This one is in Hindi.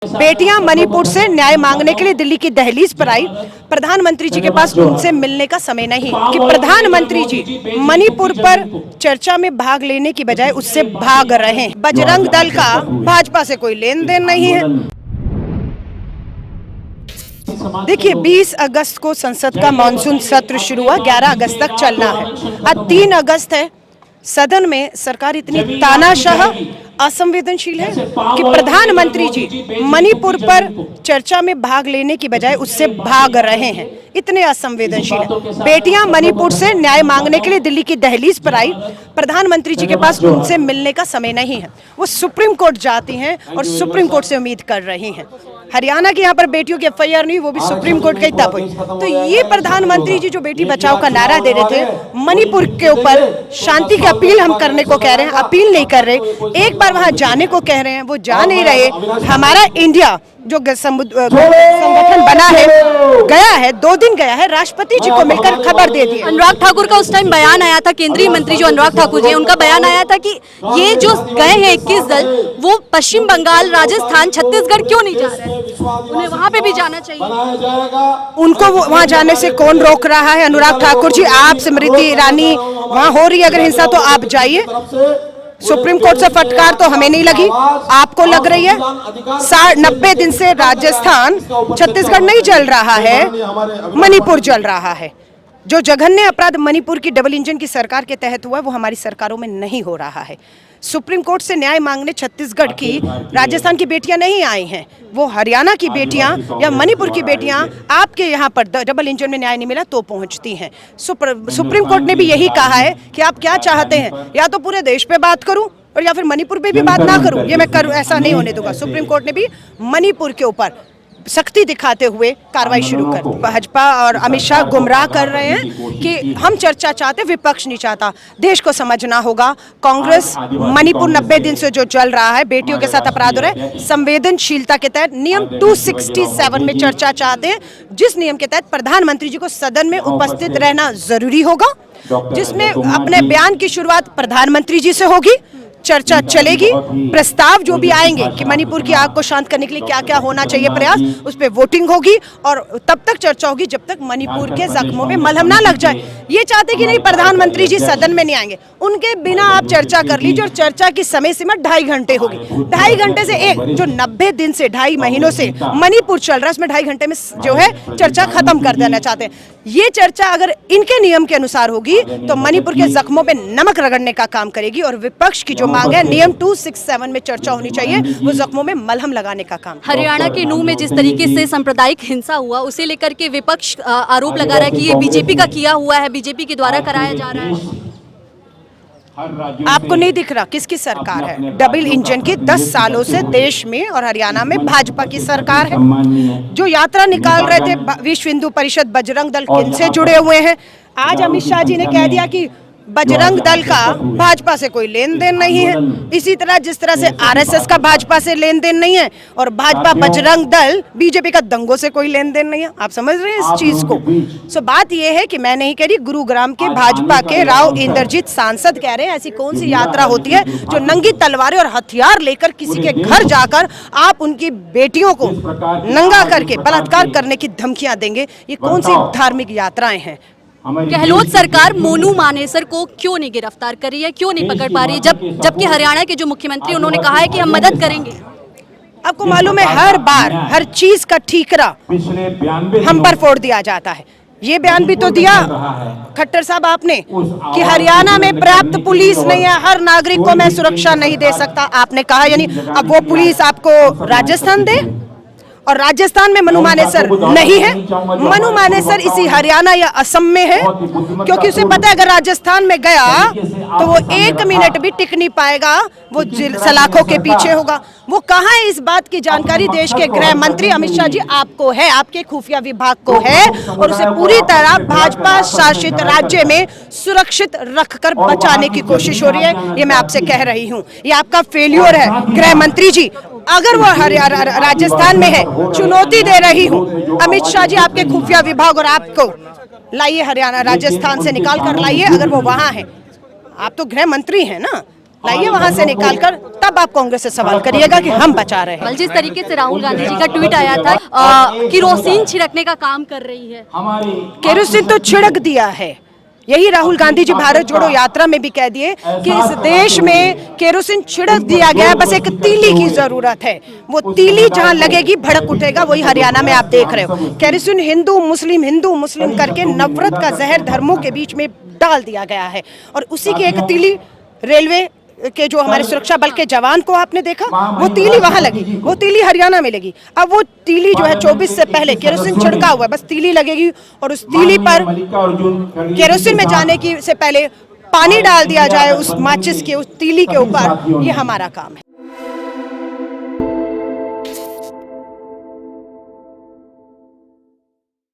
बेटियां मणिपुर से न्याय मांगने के लिए दिल्ली की दहलीज पर आई। प्रधानमंत्री जी के पास उनसे मिलने का समय नहीं कि प्रधानमंत्री जी मणिपुर पर चर्चा में भाग लेने की बजाय उससे भाग रहे हैं। बजरंग दल का भाजपा से कोई लेन देन नहीं है। देखिए, 20 अगस्त को संसद का मानसून सत्र शुरू हुआ, 11 अगस्त तक चलना है। आज 3 अगस्त है। सदन में सरकार इतनी तानाशाह असंवेदनशील है कि प्रधानमंत्री जी मणिपुर पर चर्चा में भाग लेने की बजाय उससे भाग रहे हैं। इतने असंवेदनशील है। बेटियां मणिपुर से न्याय मांगने के लिए दिल्ली की दहलीज पर आई। प्रधानमंत्री जी के पास उनसे मिलने का समय नहीं है। वो सुप्रीम कोर्ट जाती हैं और सुप्रीम कोर्ट से उम्मीद कर रही हैं। हरियाणा के यहाँ पर बेटियों की एफआईआर नहीं, वो भी सुप्रीम कोर्ट के तब हुई। तो ये प्रधानमंत्री जी जो बेटी बचाओ का नारा दे रहे थे, मणिपुर के ऊपर शांति की अपील हम करने को कह रहे हैं, अपील नहीं कर रहे। एक बार वहां जाने को कह रहे हैं, वो जा नहीं रहे। हमारा इंडिया जो संगठन बना है, गया है, 2 दिन गया है, राष्ट्रपति जी को मिलकर खबर दे दी। अनुराग ठाकुर का उस टाइम बयान आया था, केंद्रीय मंत्री जो अनुराग ठाकुर जी, उनका बयान आया था कि ये जो गए हैं 21 दल, वो पश्चिम बंगाल, राजस्थान, छत्तीसगढ़ क्यों नहीं जा रहे हैं? उन्हें वहां पे भी जाना चाहिए। उनको वहां जाने से कौन रोक रहा है? अनुराग ठाकुर जी, आप, स्मृति ईरानी, वहां हो रही है अगर हिंसा तो आप जाइए। सुप्रीम कोर्ट से फटकार तो हमें नहीं लगी, आपको लग रही है। 90 दिन से राजस्थान, छत्तीसगढ़ नहीं जल रहा है, मणिपुर जल रहा है। जो जघन्य अपराध मणिपुर की डबल इंजन की सरकार के तहत हुआ है, वो हमारी सरकारों में नहीं हो रहा है। सुप्रीम कोर्ट से न्याय मांगने छत्तीसगढ़ की, राजस्थान की बेटियां नहीं आई हैं। वो हरियाणा की बेटियां या मणिपुर की बेटियां आपके यहाँ पर डबल इंजन में न्याय नहीं मिला तो पहुंचती हैं। सुप्रीम कोर्ट ने भी यही कहा है कि आप क्या चाहते हैं, या तो पूरे देश पे बात करूं और या फिर मणिपुर पे भी बात ना करूं। ये मैं करूं, ऐसा नहीं होने दूंगा। सुप्रीम कोर्ट ने भी मणिपुर के ऊपर सख्ती दिखाते हुए कार्रवाई शुरू कर दी। भाजपा और अमित शाह गुमराह कर रहे हैं कि हम चर्चा चाहते, विपक्ष नहीं चाहता। देश को समझना होगा, कांग्रेस मणिपुर 90 दिन से जो चल रहा है, बेटियों के साथ अपराध हो रहा है, संवेदनशीलता के तहत नियम 267 में चर्चा चाहते हैं, जिस नियम के तहत प्रधानमंत्री जी को सदन में उपस्थित रहना जरूरी होगा, जिसमें अपने बयान की शुरुआत प्रधानमंत्री जी से होगी। चर्चा चलेगी, प्रस्ताव जो भी आएंगे कि मणिपुर की आग को शांत करने के लिए क्या क्या होना चाहिए प्रयास, उस पर वोटिंग होगी और तब तक चर्चा होगी जब तक मणिपुर के जख्मों में मलहम ना लग जाए। ये चाहते कि नहीं प्रधानमंत्री जी सदन में नहीं आएंगे, उनके बिना आप चर्चा कर लीजिए। और चर्चा की समय सीमा 2.5 घंटे होगी। 2.5 घंटे से एक जो 90 दिन से 2.5 महीनों से मणिपुर चल रहा है, उसमें 2.5 घंटे में जो है चर्चा खत्म कर देना चाहते हैं। ये चर्चा अगर इनके नियम के अनुसार होगी तो मणिपुर के जख्मों पे नमक रगड़ने का काम करेगी। और विपक्ष की जो मांग है, नियम 267 में चर्चा होनी चाहिए, वो जख्मों में मलहम लगाने का काम। हरियाणा के नूह में जिस तरीके से सांप्रदायिक हिंसा हुआ, उसे लेकर के विपक्ष आरोप लगा रहा है कि ये बीजेपी का किया हुआ है, बीजेपी के द्वारा कराया जा रहा है। आपको नहीं दिख रहा किसकी सरकार है? डबल इंजन की 10 सालों से देश में और हरियाणा में भाजपा की सरकार है। जो यात्रा निकाल रहे थे विश्व हिंदू परिषद, बजरंग दल, किनसे जुड़े हुए हैं? आज अमित शाह जी ने कह दिया कि बजरंग दल का भाजपा से कोई लेन देन नहीं है। इसी तरह जिस तरह से आरएसएस का भाजपा से लेन देन नहीं है और भाजपा बजरंग दल बीजेपी का दंगों से कोई लेन देन नहीं है। आप समझ रहे हैं इस चीज को? सो बात यह है कि मैं नहीं कह रही, गुरुग्राम के भाजपा के राव इंद्रजीत सांसद कह रहे हैं ऐसी कौन सी यात्रा होती है जो नंगी तलवारें और हथियार लेकर किसी के घर जाकर आप उनकी बेटियों को नंगा करके बलात्कार करने की धमकियां देंगे? ये कौन सी धार्मिक यात्राएं हैं? गहलोत सरकार मोनू मानेसर को क्यों नहीं गिरफ्तार कर रही है, क्यों नहीं पकड़ पा रही है, जबकि हरियाणा के जो मुख्यमंत्री उन्होंने कहा है कि हम मदद करेंगे? आपको मालूम है, हर बार हर चीज का ठीकरा हम पर फोड़ दिया जाता है। ये बयान भी तो दिया खट्टर साहब आपने कि हरियाणा में पर्याप्त पुलिस नहीं है, हर नागरिक को मैं सुरक्षा नहीं दे सकता। आपने कहा, यानी अब वो पुलिस आपको राजस्थान दे, और राजस्थान में मनु मानेसर नहीं है। मनु मानेसर इसी हरियाणा या असम में है, क्योंकि उसे पता है अगर राजस्थान में गया तो वो 1 मिनट भी टिक नहीं पाएगा, वो सलाखों के पीछे होगा। वो कहाँ है? इस बात की जानकारी देश के गृह मंत्री अमित शाह जी आपको है, आपके खुफिया विभाग को है, और उसे पूरी तरह भाजपा शासित राज्य में सुरक्षित रखकर बचाने की कोशिश हो रही है। ये मैं आपसे कह रही हूँ, ये आपका फेल्योर है गृह मंत्री जी। अगर वो राजस्थान में है, चुनौती दे रही हूँ अमित शाह जी, आपके खुफिया विभाग और आपको लाइए, हरियाणा राजस्थान से निकाल कर लाइए। अगर वो वहां है, आप तो गृह मंत्री हैं ना, लाइए वहां से निकालकर, तब आप कांग्रेस से सवाल करिएगा कि हम बचा रहे हैं। जिस तरीके से राहुल गांधी जी का ट्वीट आया था, केरोसिन छिड़कने का काम कर रही है। केरोसिन तो छिड़क दिया है। यही राहुल गांधी जी भारत जोड़ो यात्रा में भी कह दिए कि इस देश में केरोसिन छिड़क दिया गया, बस एक तीली की जरूरत है। वो तीली जहां लगेगी भड़क उठेगा। वही हरियाणा में आप देख रहे हो, केरोसिन हिंदू मुस्लिम करके नफरत का जहर धर्मों के बीच में डाल दिया गया है। और उसी की एक तीली रेलवे के जो हमारे सुरक्षा बल के जवान को आपने देखा, वो तीली वहां लगी, वो तीली हरियाणा में लगी। अब वो तीली जो है 24 से पहले केरोसिन छिड़का हुआ है, बस तीली लगेगी और उस तीली पर केरोसिन में जाने की से पहले पानी डाल दिया जाए उस माचिस के, उस तीली के ऊपर। ये हमारा काम है।